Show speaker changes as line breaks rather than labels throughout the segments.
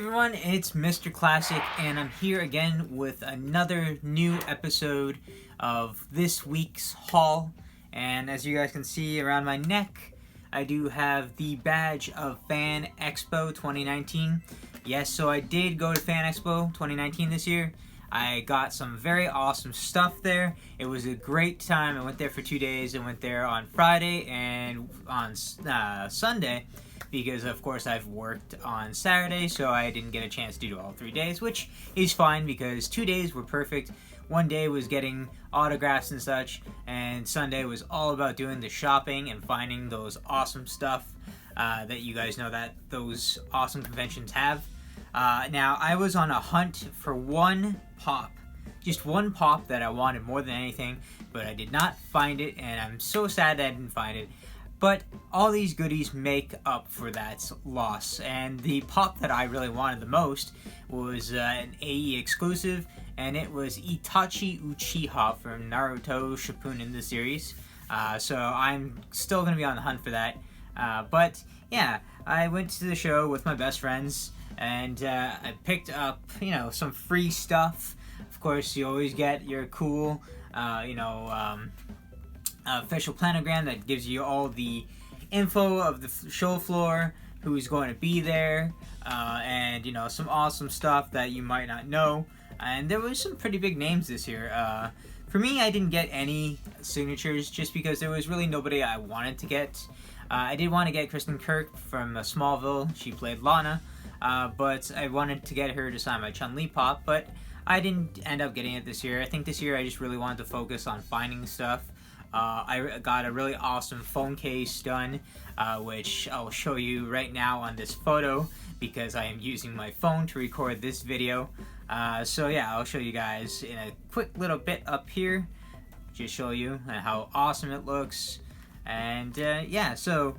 everyone, it's Mr. Classic, and I'm here again with another new episode of this week's haul. And as you guys can see around my neck, I do have the badge of Fan Expo 2019. Yes, so I did go to Fan Expo 2019 this year. I got some very awesome stuff there. It was a great time. I went there for 2 days. I went there on Friday and on Sunday, because of course I've worked on Saturday, so I didn't get a chance to do all 3 days, which is fine because 2 days were perfect. 1 day was getting autographs and such, and Sunday was all about doing the shopping and finding those awesome stuff that you guys know that those awesome conventions have. Now, I was on a hunt for one pop. Just one pop that I wanted more than anything, but I did not find it, and I'm so sad that I didn't find it. But all these goodies make up for that loss, and the pop that I really wanted the most was an AE exclusive, and it was Itachi Uchiha from Naruto Shippuden, the series. So I'm still going to be on the hunt for that. But yeah, I went to the show with my best friends, and I picked up, some free stuff. Of course, you always get your cool, official planogram that gives you all the info of the show floor, who's going to be there, and some awesome stuff that you might not know. And there was some pretty big names this year. For me, I didn't get any signatures just because there was really nobody I wanted to get. I did want to get Kristen Kirk from Smallville. She played Lana, but I wanted to get her to sign my Chun-Li pop, but I didn't end up getting it this year. I think this year I just really wanted to focus on finding stuff. I got a really awesome phone case done, which I'll show you right now on this photo because I am using my phone to record this video. So yeah, I'll show you guys in a quick little bit up here, just show you how awesome it looks. And yeah, so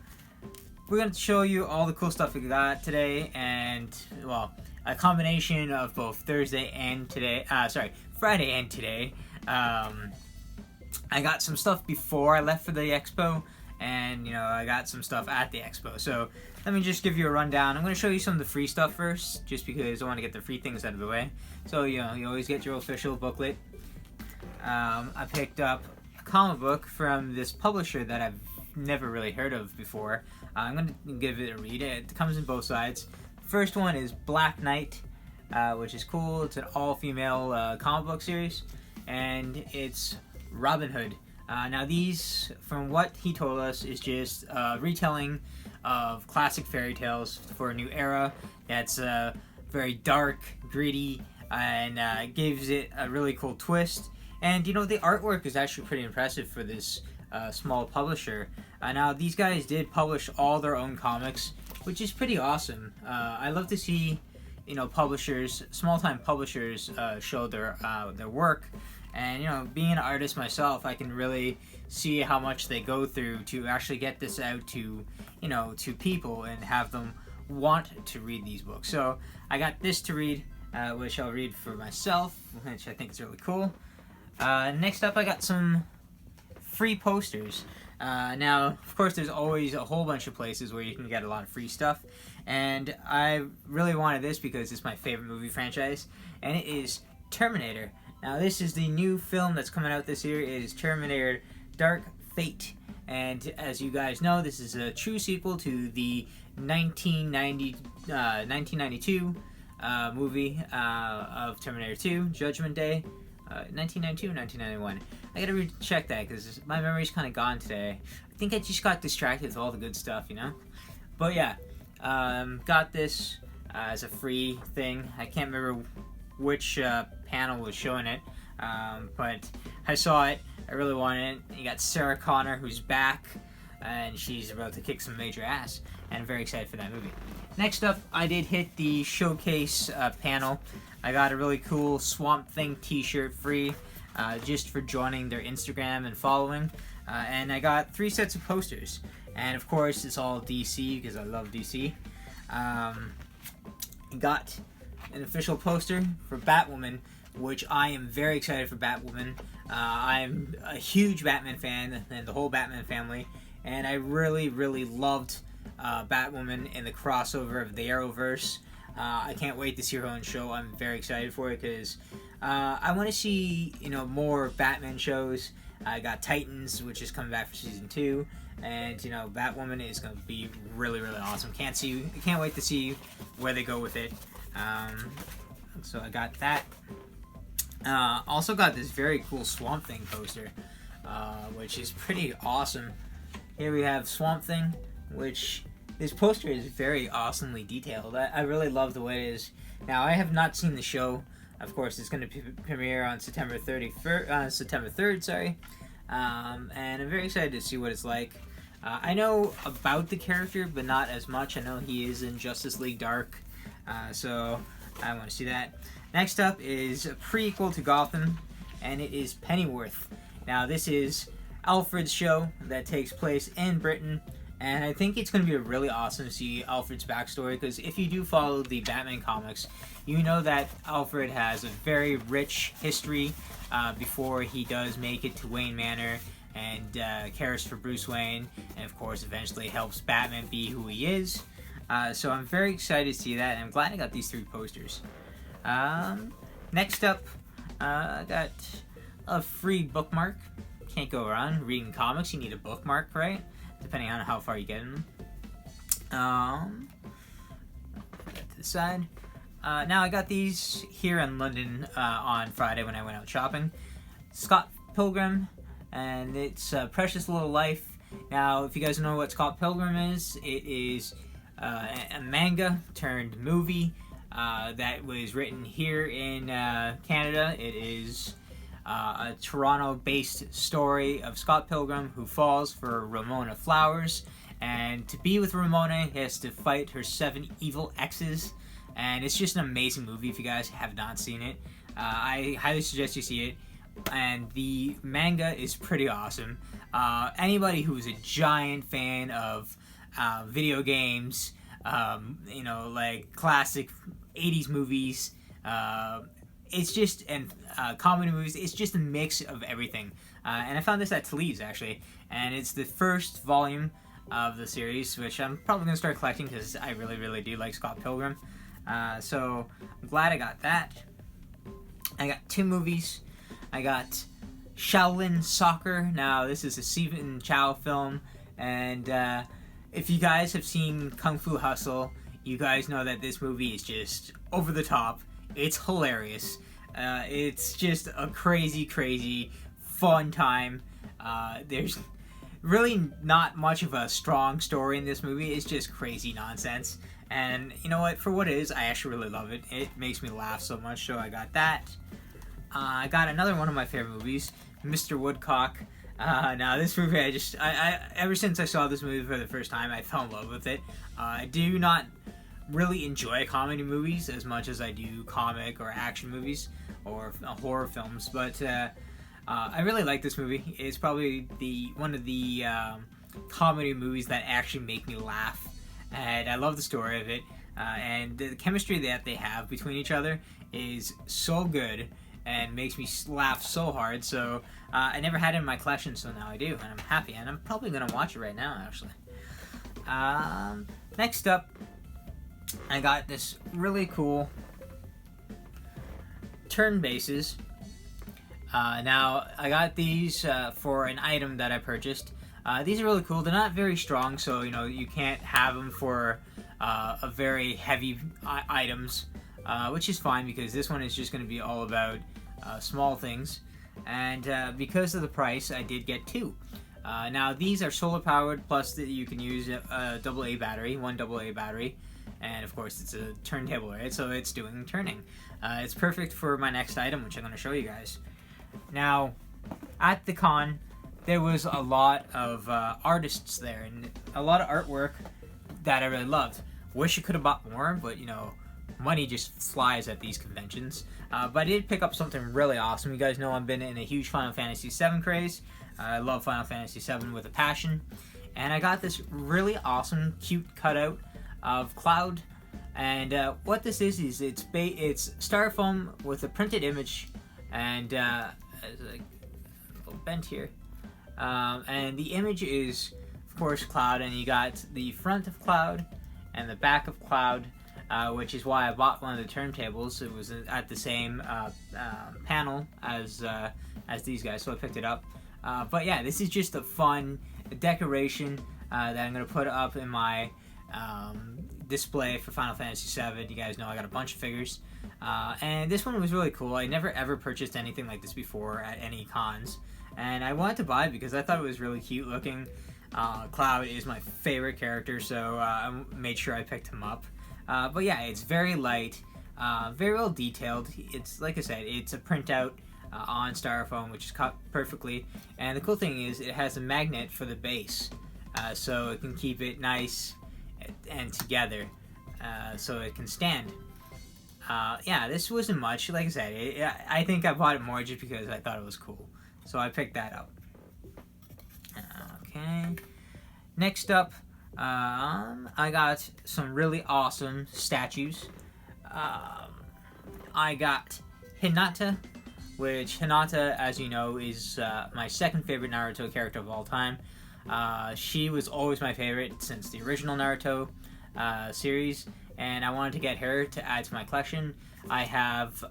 we're going to show you all the cool stuff we got today, and well, a combination of both Friday and today. I got some stuff before I left for the expo, and I got some stuff at the expo. So let me just give you a rundown. I'm going to show you some of the free stuff first, just because I want to get the free things out of the way. So you always get your official booklet. I picked up a comic book from this publisher that I've never really heard of before. I'm going to give it a read. It comes in both sides. First one is Black Knight, which is cool. It's an all-female comic book series, and it's Robin Hood. Now these, from what he told us, is just a retelling of classic fairy tales for a new era that's very dark, gritty, and gives it a really cool twist. And the artwork is actually pretty impressive for this small publisher. Now these guys did publish all their own comics, which is pretty awesome. I love to see publishers, small-time publishers, show their work. And being an artist myself, I can really see how much they go through to actually get this out to to people and have them want to read these books. So I got this to read, which I'll read for myself, which I think is really cool. Next up, I got some free posters. Now, of course, there's always a whole bunch of places where you can get a lot of free stuff, and I really wanted this because it's my favorite movie franchise, and it is Terminator. Now, this is the new film that's coming out this year. It is Terminator Dark Fate, and as you guys know, this is a true sequel to the 1992 movie of Terminator 2, Judgment Day. 1992 or 1991. I gotta recheck that because my memory's kind of gone today. I think I just got distracted with all the good stuff, But yeah, got this as a free thing. I can't remember which panel was showing it, but I saw it. I really wanted it. You got Sarah Connor, who's back, and she's about to kick some major ass, and I'm very excited for that movie. Next up, I did hit the showcase panel. I got a really cool Swamp Thing t-shirt free, just for joining their Instagram and following. And I got 3 sets of posters. And of course, it's all DC, because I love DC. Got an official poster for Batwoman, which I am very excited for Batwoman. I'm a huge Batman fan, and the whole Batman family. And I really, really loved Batwoman in the crossover of the Arrowverse. I can't wait to see her own show. I'm very excited for it because I want to see, more Batman shows. I got Titans, which is coming back for season 2, and Batwoman is going to be really, really awesome. Can't wait to see where they go with it. So I got that. Also got this very cool Swamp Thing poster, which is pretty awesome. Here we have Swamp Thing, which this poster is very awesomely detailed. I really love the way it is. Now, I have not seen the show. Of course, it's going to premiere on September 3rd, sorry. And I'm very excited to see what it's like. I know about the character, but not as much. I know he is in Justice League Dark, so I want to see that. Next up is a prequel to Gotham, and it is Pennyworth. Now, this is Alfred's show that takes place in Britain, and I think it's going to be really awesome to see Alfred's backstory, because if you do follow the Batman comics, you know that Alfred has a very rich history before he does make it to Wayne Manor and cares for Bruce Wayne, and of course eventually helps Batman be who he is. So I'm very excited to see that, and I'm glad I got these 3 posters. Next up, I got a free bookmark. Can't go around reading comics, you need a bookmark, right? Depending on how far you get in them. Put that to the side. Now I got these here in London on Friday when I went out shopping. Scott Pilgrim, and it's Precious Little Life. Now, if you guys know what Scott Pilgrim is, it is a manga turned movie that was written here in Canada. It is a Toronto-based story of Scott Pilgrim who falls for Ramona Flowers, and to be with Ramona, he has to fight her 7 evil exes, and it's just an amazing movie. If you guys have not seen it, I highly suggest you see it, and the manga is pretty awesome. Anybody who is a giant fan of video games, like classic 80s movies, it's just, and comedy movies, it's just a mix of everything. And I found this at Toulouse, actually, and it's the first volume of the series, which I'm probably going to start collecting because I really, really do like Scott Pilgrim. So I'm glad I got that. I got 2 movies. I got Shaolin Soccer. Now, this is a Stephen Chow film, and if you guys have seen Kung Fu Hustle, you guys know that this movie is just over the top. It's hilarious. It's just a crazy, crazy, fun time. There's really not much of a strong story in this movie. It's just crazy nonsense. And you know what? For what it is, I actually really love it. It makes me laugh so much, so I got that. I got another one of my favorite movies, Mr. Woodcock. Now, this movie, I ever since I saw this movie for the first time, I fell in love with it. I do not really enjoy comedy movies as much as I do comic or action movies or horror films, but I really like this movie. It's probably one of the comedy movies that actually make me laugh, and I love the story of it, and the chemistry that they have between each other is so good and makes me laugh so hard. So I never had it in my collection, so now I do, and I'm happy, and I'm probably gonna watch it right now, actually. Next up, I got this really cool turn bases. Now, I got these for an item that I purchased. These are really cool. They're not very strong, so you can't have them for a very heavy items, which is fine because this one is just going to be all about small things. And because of the price, I did get 2. Now, these are solar powered, plus that you can use a AA battery, one AA battery. And of course, it's a turntable, right? So it's doing turning. It's perfect for my next item, which I'm going to show you guys. Now, at the con, there was a lot of artists there and a lot of artwork that I really loved. Wish I could have bought more, but money just flies at these conventions. But I did pick up something really awesome. You guys know I've been in a huge Final Fantasy VII craze. I love Final Fantasy VII with a passion. And I got this really awesome, cute cutout of Cloud. And what this is it's styrofoam with a printed image, and it's like a little bent here. And the image is, of course, Cloud, and you got the front of Cloud and the back of Cloud. which is why I bought one of the turntables. It was at the same panel as these guys, so I picked it up. But yeah, this is just a fun decoration that I'm going to put up in my display for Final Fantasy VII. You guys know I got a bunch of figures. And this one was really cool. I never ever purchased anything like this before at any cons. And I wanted to buy it because I thought it was really cute looking. Cloud is my favorite character, so I made sure I picked him up. But yeah, it's very light, very well detailed. It's, like I said, it's a printout on styrofoam, which is cut perfectly. And the cool thing is it has a magnet for the base, so it can keep it nice and together, so it can stand. Yeah, this wasn't much. Like I said, I think I bought it more just because I thought it was cool. So I picked that up. Okay. Next up, I got some really awesome statues. I got Hinata, which Hinata, as you know, is my second favorite Naruto character of all time. She was always my favorite since the original Naruto series, and I wanted to get her to add to my collection. I have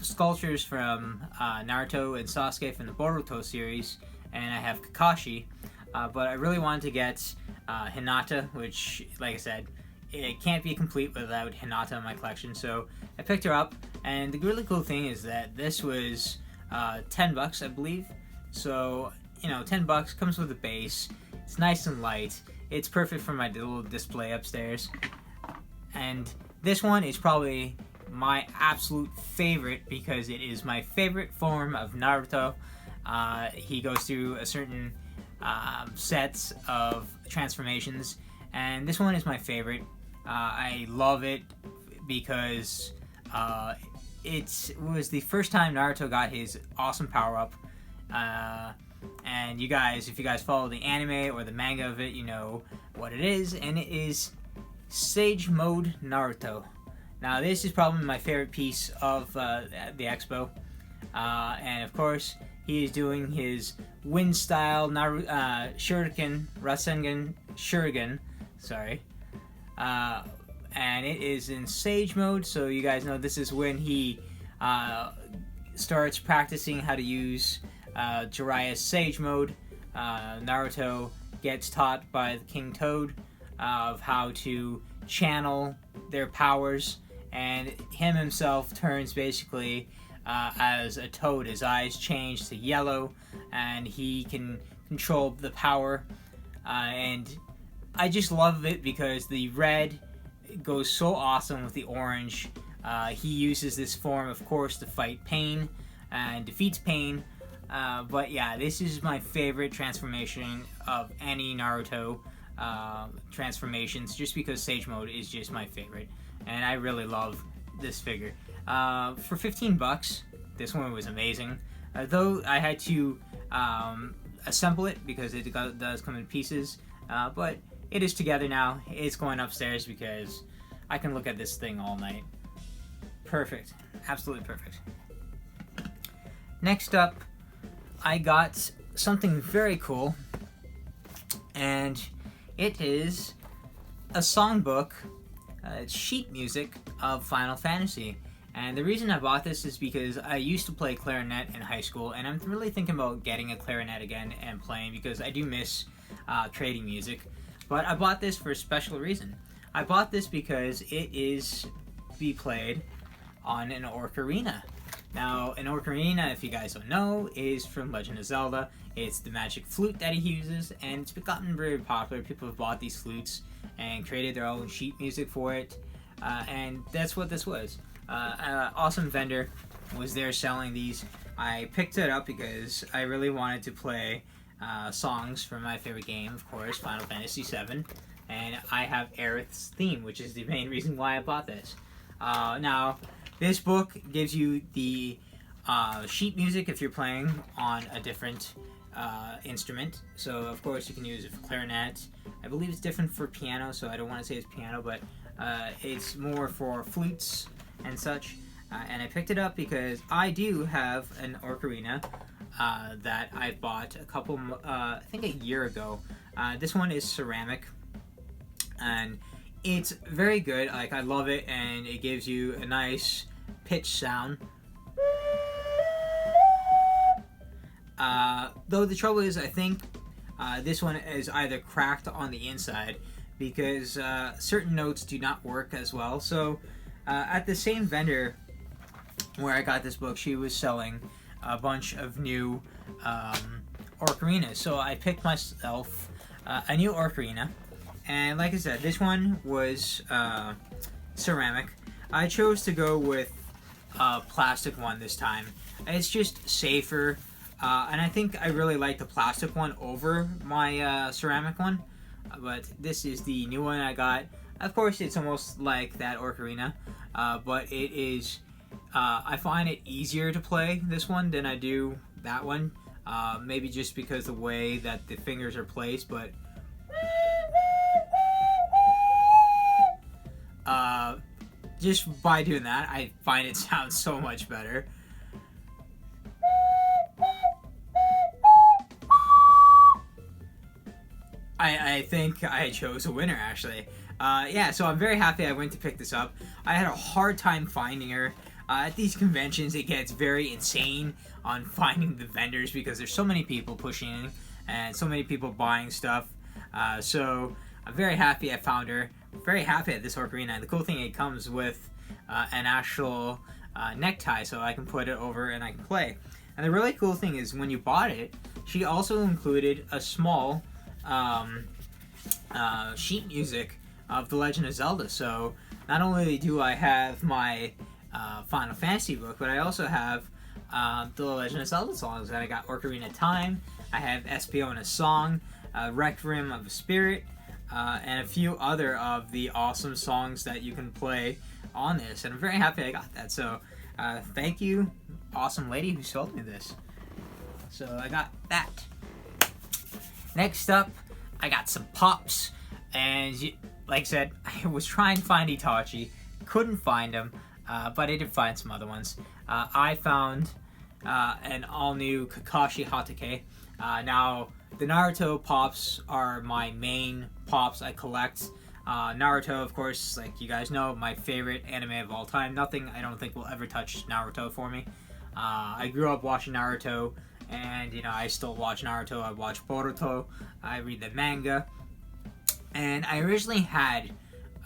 sculptures from Naruto and Sasuke from the Boruto series, and I have Kakashi, but I really wanted to get Hinata, which, like I said, it can't be complete without Hinata in my collection, so I picked her up. And the really cool thing is that this was $10, I believe. So, you know, $10 comes with a base. It's nice and light. It's perfect for my little display upstairs. And this one is probably my absolute favorite because it is my favorite form of Naruto. He goes through a certain sets of transformations, and this one is my favorite. I love it because it was the first time Naruto got his awesome power-up. And you guys, if you guys follow the anime or the manga of it, you know what it is, and it is Sage Mode Naruto. Now, this is probably my favorite piece of the Expo, and of course, he is doing his wind-style Shuriken, Rasengan Shuriken, sorry, and it is in Sage Mode, so you guys know this is when he starts practicing how to use Jiraiya's Sage Mode. Naruto gets taught by the King Toad of how to channel their powers, and him himself turns basically as a toad. His eyes change to yellow, and he can control the power, and I just love it because the red goes so awesome with the orange. He uses this form, of course, to fight pain and defeats pain. But yeah, this is my favorite transformation of any Naruto transformations, just because Sage Mode is just my favorite, and I really love this figure. For $15, this one was amazing. Though I had to assemble it because it does come in pieces, but it is together now. It's going upstairs because I can look at this thing all night. Perfect. Absolutely perfect. Next up, I got something very cool, and it is a songbook, sheet music of Final Fantasy. And the reason I bought this is because I used to play clarinet in high school, and I'm really thinking about getting a clarinet again and playing because I do miss creating music. But I bought this for a special reason. I bought this because it is to be played on an ocarina. Now, an ocarina, if you guys don't know, is from Legend of Zelda. It's the magic flute that he uses, and it's gotten very popular. People have bought these flutes and created their own sheet music for it, and that's what this was. An awesome vendor was there selling these. I picked it up because I really wanted to play songs from my favorite game, of course, Final Fantasy VII, and I have Aerith's theme, which is the main reason why I bought this. Now, this book gives you the sheet music if you're playing on a different instrument. So, of course, you can use it for clarinet. I believe it's different for piano, so I don't want to say it's piano, but it's more for flutes and such. And I picked it up because I do have an ocarina that I bought I think a year ago. This one is ceramic, and It's very good. Like, I love it, and it gives you a nice pitch sound. Though the trouble is, I think this one is either cracked on the inside because certain notes do not work as well. So at the same vendor where I got this book, she was selling a bunch of new ocarinas. So I picked myself a new ocarina, and like I said, this one was ceramic. I chose to go with a plastic one this time. It's just safer, and I think I really like the plastic one over my ceramic one. But this is the new one I got. Of course, it's almost like that ocarina, but it is. I find it easier to play this one than I do that one. Maybe just because the way that the fingers are placed, but just by doing that, I find it sounds so much better. I think I chose a winner, actually. Yeah, so I'm very happy I went to pick this up. I had a hard time finding her. At these conventions, it gets very insane on finding the vendors because there's so many people pushing in and so many people buying stuff. So I'm very happy I found her. Very happy at this ocarina. The cool thing, it comes with an actual necktie, so I can put it over and I can play. And the really cool thing is when you bought it, she also included a small sheet music of The Legend of Zelda. So not only do I have my Final Fantasy book, but I also have The Legend of Zelda songs. And I got Ocarina of Time, I have Espeon a Song, Requiem of a Spirit, and a few other of the awesome songs that you can play on this. And I'm very happy I got that. So thank you, awesome lady who sold me this. So I got that. Next up, I got some pops, and like I said, I was trying to find Itachi, couldn't find them, but I did find some other ones. I found an all-new Kakashi Hatake. Now, the Naruto pops are my main pops I collect. Naruto, of course, like you guys know, my favorite anime of all time. Nothing I don't think will ever touch Naruto for me. I grew up watching Naruto, and you know, I still watch Naruto. I watch Boruto, I read the manga, and I originally had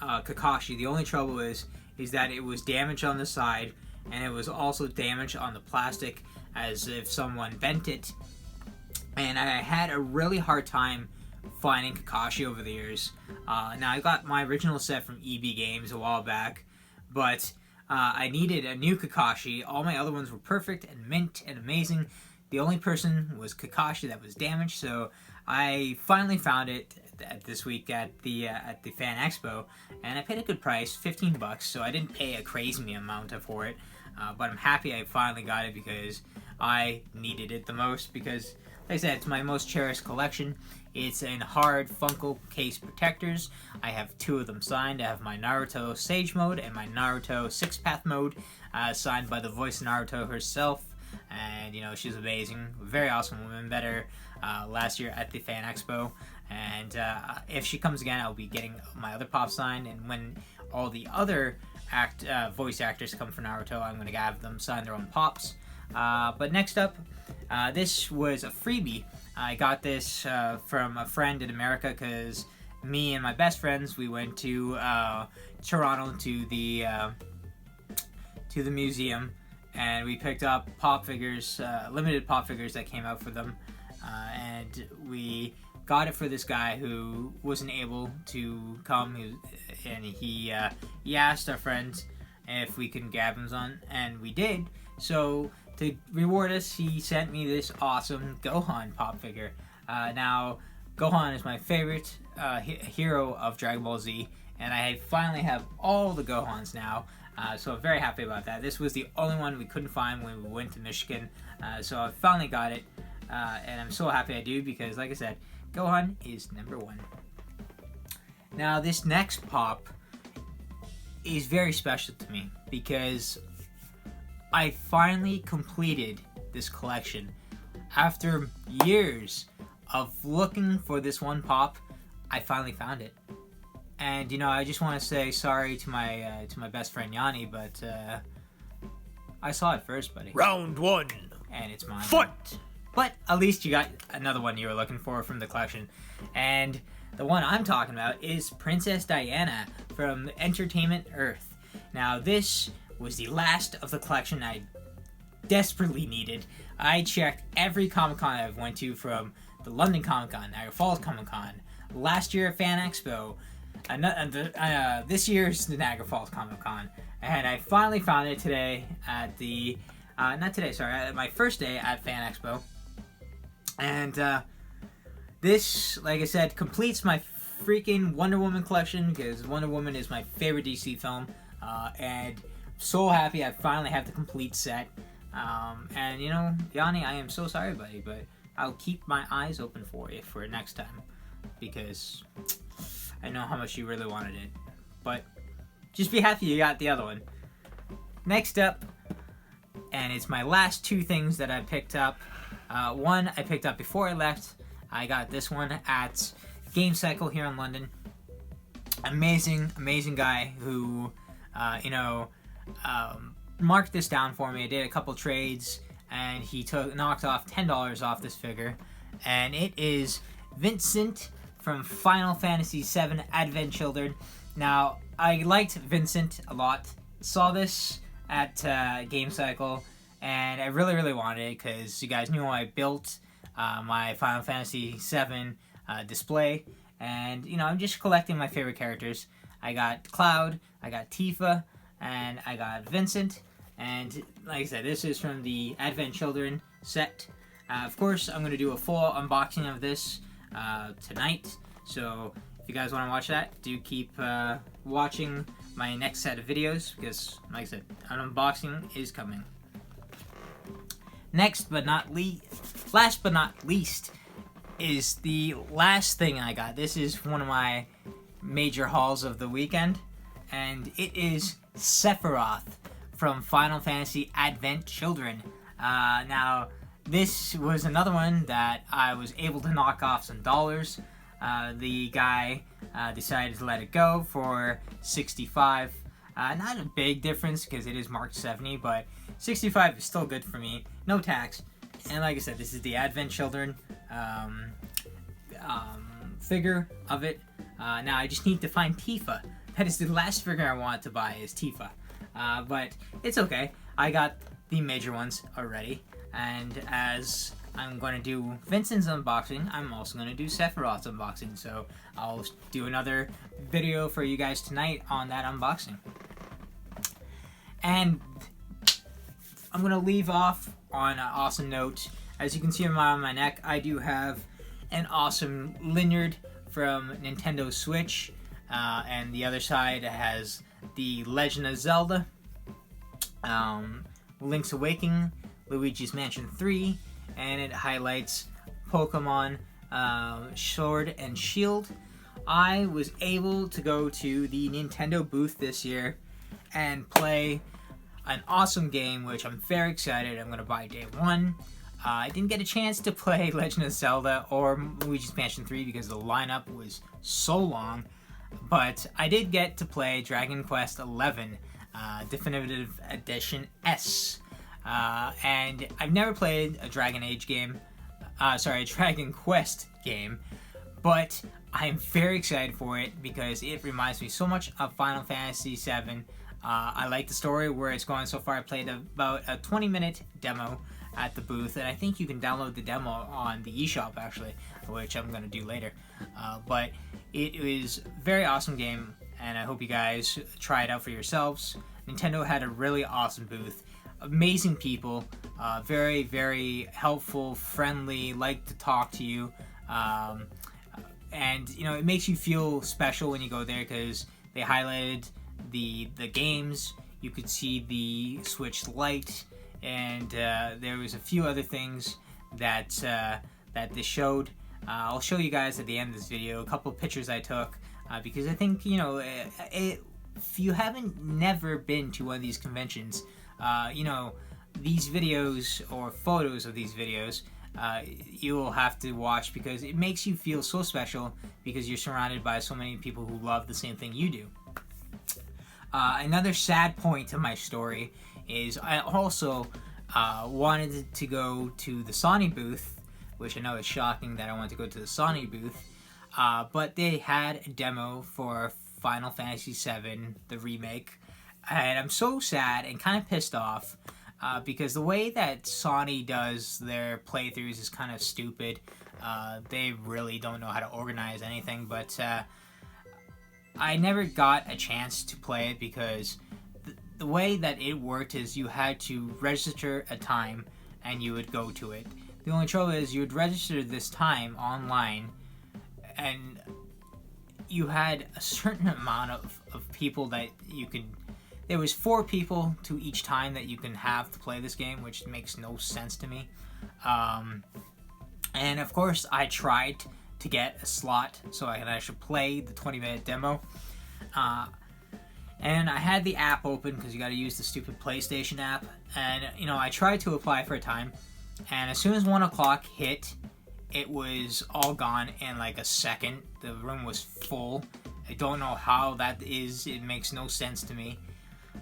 Kakashi. The only trouble is that it was damaged on the side, and it was also damaged on the plastic as if someone bent it, and I had a really hard time finding Kakashi over the years. Now, I got my original set from EB Games a while back, but I needed a new Kakashi. All my other ones were perfect and mint and amazing. The only person was Kakashi that was damaged, so I finally found it this week at the Fan Expo, and I paid a good price, $15, so I didn't pay a crazy amount for it, but I'm happy I finally got it because I needed it the most, because like I said, it's my most cherished collection. It's in hard Funko case protectors. I have two of them signed. I have my Naruto Sage Mode and my Naruto Six Path Mode, signed by the voice of Naruto herself. And, you know, she's amazing. Very awesome woman. Met her last year at the Fan Expo. And if she comes again, I'll be getting my other pop signed. And when all the other voice actors come for Naruto, I'm going to have them sign their own pops. But next up, this was a freebie. I got this from a friend in America because me and my best friends, we went to Toronto to the museum, and we picked up pop figures, limited pop figures that came out for them, and we got it for this guy who wasn't able to come, and he asked our friends if we can grab him on, and we did. So to reward us, he sent me this awesome Gohan pop figure. Now, Gohan is my favorite hero of Dragon Ball Z, and I finally have all the Gohans now, so I'm very happy about that. This was the only one we couldn't find when we went to Michigan, so I finally got it, and I'm so happy I do because, like I said, Gohan is #1. Now, this next pop is very special to me because I finally completed this collection. After years of looking for this one pop, I finally found it. And you know, I just want to say sorry to my best friend Yanni, but I saw it first, buddy.
Round 1.
And it's mine.
Fight!
But at least you got another one you were looking for from the collection. And the one I'm talking about is Princess Diana from Entertainment Earth. Now, this was the last of the collection I desperately needed. I checked every Comic-Con I've went to, from the London Comic-Con, Niagara Falls Comic-Con, last year at Fan Expo, this year's the Niagara Falls Comic-Con, and I finally found it today at the, at my first day at Fan Expo. And this, like I said, completes my freaking Wonder Woman collection, because Wonder Woman is my favorite DC film, and I'm so happy I finally have the complete set. And you know, Yanni, I am so sorry, buddy, but I'll keep my eyes open for you for next time, because I know how much you really wanted it. But just be happy you got the other one. Next up, and it's my last two things that I picked up. One I picked up before I left. I got this one at Game Cycle here in London. Amazing guy who, marked this down for me. I did a couple trades, and he knocked off $10 off this figure. And it is Vincent from Final Fantasy VII Advent Children. Now, I liked Vincent a lot. Saw this at Game Cycle, and I really wanted it, because you guys knew I built my Final Fantasy VII display, and you know, I'm just collecting my favorite characters. I got Cloud, I got Tifa, and I got Vincent. And like I said, this is from the Advent Children set. Of course, I'm going to do a full unboxing of this tonight, so if you guys want to watch that, do keep watching my next set of videos, because like I said, an unboxing is coming. Last but not least, is the last thing I got. This is one of my major hauls of the weekend, and it is Sephiroth from Final Fantasy Advent Children. Now, this was another one that I was able to knock off some dollars. The guy decided to let it go for $65. Not a big difference, because it is marked 70, but $65 is still good for me. No tax. And like I said, this is the Advent Children figure of it. Now I just need to find Tifa. That is the last figure I wanted to buy, is Tifa. But it's okay. I got the major ones already. And as I'm going to do Vincent's unboxing, I'm also going to do Sephiroth's unboxing. So I'll do another video for you guys tonight on that unboxing. And I'm going to leave off on an awesome note. As you can see on my neck, I do have an awesome lanyard from Nintendo Switch. And the other side has the Legend of Zelda, Link's Awakening, Luigi's Mansion 3, and it highlights Pokemon Sword and Shield. I was able to go to the Nintendo booth this year and play an awesome game, which I'm very excited. I'm going to buy day one. I didn't get a chance to play Legend of Zelda or Luigi's Mansion 3 because the lineup was so long, but I did get to play Dragon Quest XI Definitive Edition S. And I've never played a Dragon Quest game, but I'm very excited for it because it reminds me so much of Final Fantasy VII. I like the story where it's going so far. I played about a 20-minute demo at the booth, and I think you can download the demo on the eShop actually, which I'm going to do later. But it is a very awesome game, and I hope you guys try it out for yourselves. Nintendo had a really awesome booth. Amazing people, very, very helpful, friendly, like to talk to you. And, you know, it makes you feel special when you go there because they highlighted the games. You could see the Switch Lite, and there was a few other things that they showed. I'll show you guys at the end of this video a couple pictures I took because I think, you know, if you haven't never been to one of these conventions, you know, these videos or photos of these videos you will have to watch because it makes you feel so special because you're surrounded by so many people who love the same thing you do. Another sad point to my story is I also wanted to go to the Sony booth, which I know is shocking that I wanted to go to the Sony booth, but they had a demo for Final Fantasy VII, the remake, and I'm so sad and kind of pissed off because the way that Sony does their playthroughs is kind of stupid. They really don't know how to organize anything, but I never got a chance to play it because the way that it worked is you had to register a time and you would go to it. The only trouble is you would register this time online and you had a certain amount of people that you could... There was 4 people to each time that you can have to play this game, which makes no sense to me. And of course, I tried to get a slot so I could actually play the 20-minute demo. And I had the app open because you got to use the stupid PlayStation app. And, you know, I tried to apply for a time. And as soon as 1 o'clock hit, it was all gone in like a second. The room was full. I don't know how that is. It makes no sense to me.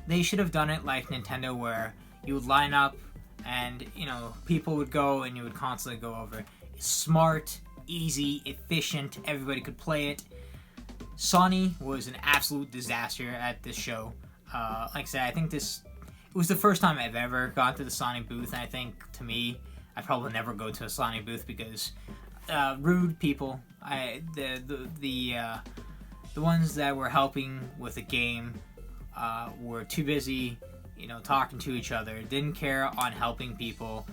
They should have done it like Nintendo where you would line up and, you know, people would go and you would constantly go over. It's smart, easy, efficient. Everybody could play it. Sony was an absolute disaster at this show. Like I said, I think it was the first time I've ever gone to the Sony booth, and I think, to me, I'd probably never go to a Sony booth because rude people. The ones that were helping with the game were too busy, you know, talking to each other, didn't care on helping people,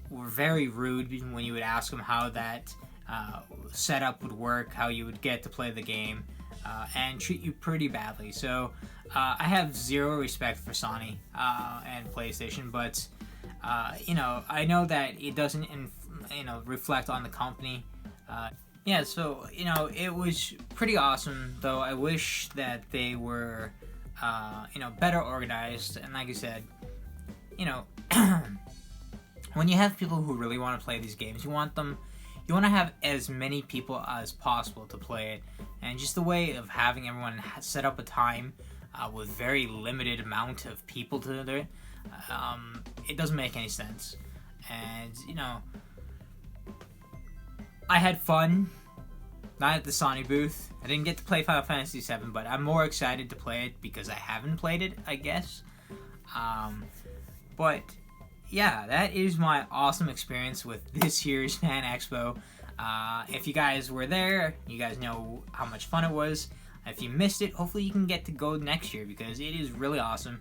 were very rude when you would ask them how that setup would work, how you would get to play the game, and treat you pretty badly. So I have zero respect for Sony and PlayStation, but you know, I know that it doesn't reflect on the company. Yeah, so, you know, it was pretty awesome, though I wish that they were you know, better organized. And like I said, you know, when you have people who really want to play these games, you want to have as many people as possible to play it. And just the way of having everyone set up a time with very limited amount of people to do it, it doesn't make any sense. And, you know, I had fun, not at the Sony booth. I didn't get to play Final Fantasy VII, but I'm more excited to play it because I haven't played it, I guess. But yeah, that is my awesome experience with this year's Fan Expo. If you guys were there, you guys know how much fun it was. If you missed it, hopefully you can get to go next year because it is really awesome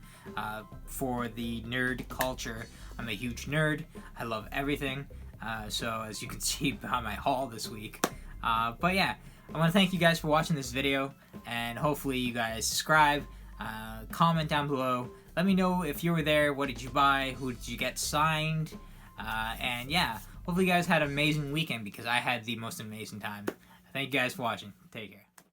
for the nerd culture. I'm a huge nerd. I love everything. So as you can see by my haul this week. But yeah, I want to thank you guys for watching this video, and hopefully you guys subscribe, comment down below. Let me know if you were there, what did you buy, who did you get signed, and yeah, hopefully you guys had an amazing weekend because I had the most amazing time. Thank you guys for watching. Take care.